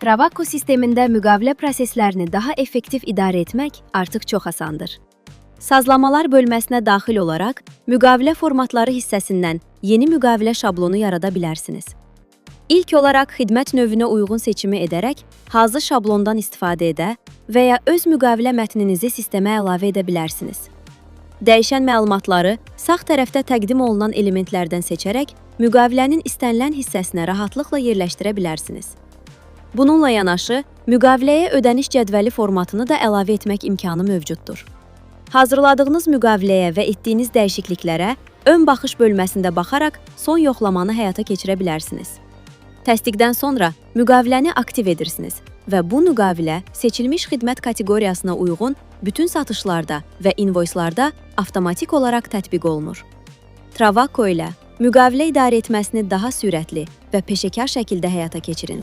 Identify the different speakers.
Speaker 1: Travako sistemində müqavilə proseslərini daha effektiv idarə etmək artıq çox asandır. Sazlamalar bölməsinə daxil olaraq, müqavilə formatları hissəsindən yeni müqavilə şablonu yarada bilərsiniz. İlk olaraq xidmət növünə uyğun seçimi edərək, hazır şablondan istifadə edə və ya öz müqavilə mətninizi sistemə əlavə edə bilərsiniz. Dəyişən məlumatları sağ tərəfdə təqdim olunan elementlərdən seçərək, müqavilənin istənilən hissəsinə rahatlıqla yerləşdirə bilərsiniz. Bununla yanaşı, müqaviləyə ödəniş cədvəli formatını da əlavə etmək imkanı mövcuddur. Hazırladığınız müqaviləyə və etdiyiniz dəyişikliklərə ön baxış bölməsində baxaraq son yoxlamanı həyata keçirə bilərsiniz. Təsdiqdən sonra müqaviləni aktiv edirsiniz və bu müqavilə seçilmiş xidmət kateqoriyasına uyğun bütün satışlarda və invoyslarda avtomatik olaraq tətbiq olunur. Travako ilə müqavilə idarə etməsini daha sürətli və peşəkar şəkildə həyata keçirin.